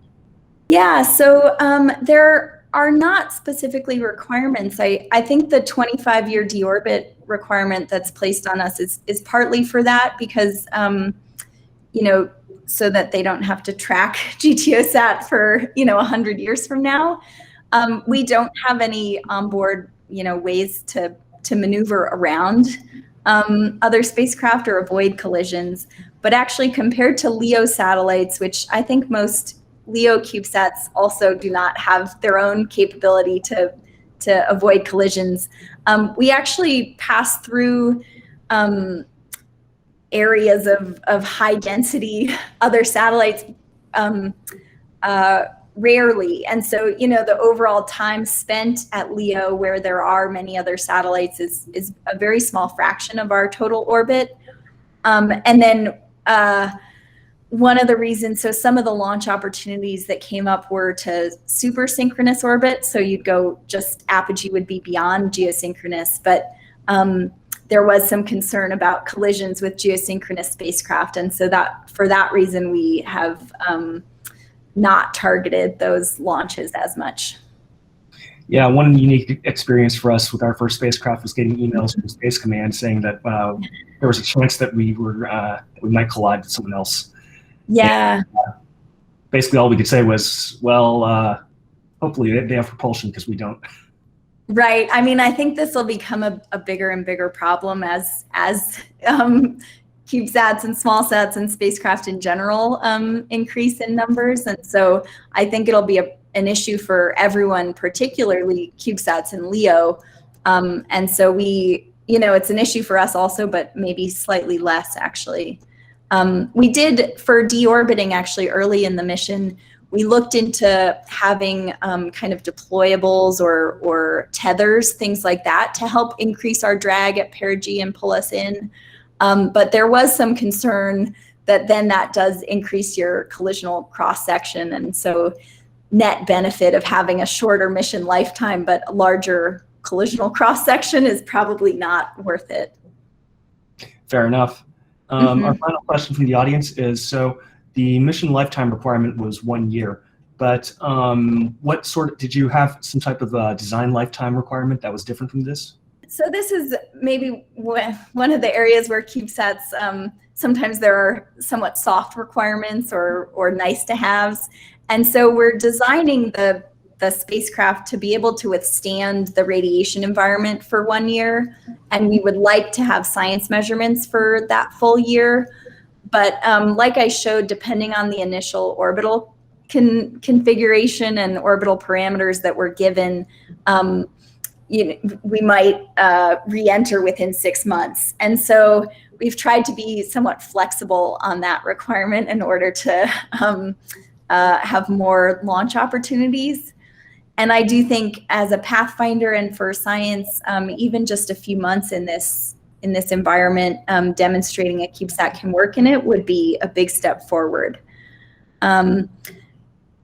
Yeah, so there are not specifically requirements. I think the 25-year deorbit requirement that's placed on us is partly for that, because you know, so that they don't have to track GTOSAT for 100 years from now. We don't have any onboard ways to maneuver around other spacecraft or avoid collisions. But actually, compared to LEO satellites, which I think most LEO CubeSats also do not have their own capability to avoid collisions, we actually pass through areas of high density other satellites rarely. And so, the overall time spent at LEO, where there are many other satellites, is a very small fraction of our total orbit. And then one of the reasons, so some of the launch opportunities that came up were to super synchronous orbit. So you'd go, just apogee would be beyond geosynchronous, but there was some concern about collisions with geosynchronous spacecraft. And so for that reason, we have not targeted those launches as much. Yeah, one unique experience for us with our first spacecraft was getting emails from Space Command saying that there was a chance that we might collide with someone else. Yeah. And, basically, all we could say was, well, hopefully they have propulsion, because we don't. Right. I mean, I think this will become a bigger and bigger problem as CubeSats and small sats and spacecraft in general increase in numbers. And so I think it'll be an issue for everyone, particularly CubeSats and LEO. And so it's an issue for us also, but maybe slightly less, actually. We did, for deorbiting, actually, early in the mission, we looked into having kind of deployables or tethers, things like that, to help increase our drag at perigee and pull us in. But there was some concern that then that does increase your collisional cross-section. And so net benefit of having a shorter mission lifetime but a larger collisional cross-section is probably not worth it. Fair enough. Our final question from the audience is, so the mission lifetime requirement was 1 year, but did you have some type of design lifetime requirement that was different from this? So this is maybe one of the areas where CubeSats, sometimes there are somewhat soft requirements or nice to haves. And so we're designing the spacecraft to be able to withstand the radiation environment for 1 year. And we would like to have science measurements for that full year. But like I showed, depending on the initial orbital configuration and orbital parameters that we're given, we might re-enter within 6 months. And so we've tried to be somewhat flexible on that requirement in order to have more launch opportunities. And I do think, as a pathfinder and for science, even just a few months in this environment, demonstrating a CubeSat can work in it would be a big step forward.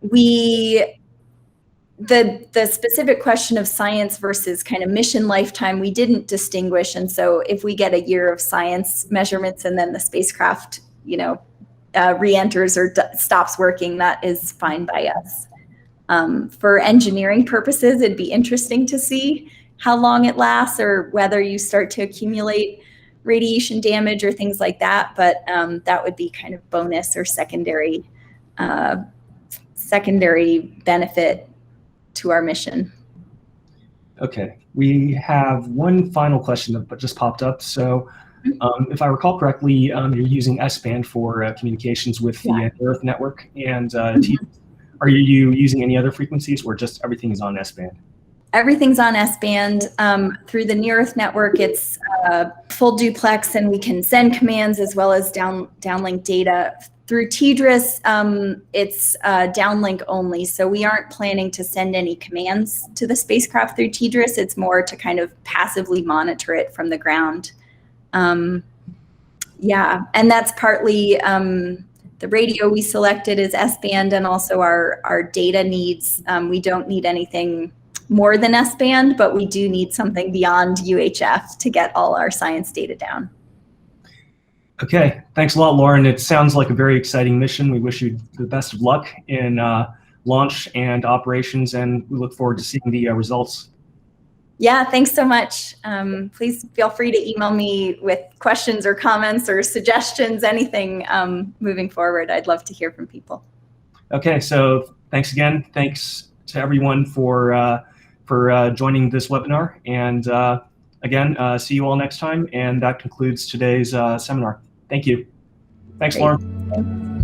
The specific question of science versus kind of mission lifetime, we didn't distinguish. And so if we get a year of science measurements and then the spacecraft, re-enters or stops working, that is fine by us. For engineering purposes, it'd be interesting to see how long it lasts or whether you start to accumulate radiation damage or things like that. But that would be kind of bonus or secondary benefit to our mission. Okay, we have one final question that just popped up. So if I recall correctly, you're using S-band for communications with the Earth network. And are you using any other frequencies, or just everything is on S-band? Everything's on S-band. Through the Near Earth network, it's full duplex, and we can send commands as well as downlink data through TDRS, it's downlink only, so we aren't planning to send any commands to the spacecraft through TDRS. It's more to kind of passively monitor it from the ground. Yeah, and that's partly the radio we selected is S-band, and also our data needs. We don't need anything more than S-band, but we do need something beyond UHF to get all our science data down. Okay, thanks a lot, Lauren. It sounds like a very exciting mission. We wish you the best of luck in launch and operations, and we look forward to seeing the results. Yeah, thanks so much. Please feel free to email me with questions or comments or suggestions, anything moving forward. I'd love to hear from people. Okay, so thanks again. Thanks to everyone for joining this webinar. And again, see you all next time. And that concludes today's seminar. Thank you. Thanks, Great. Lauren.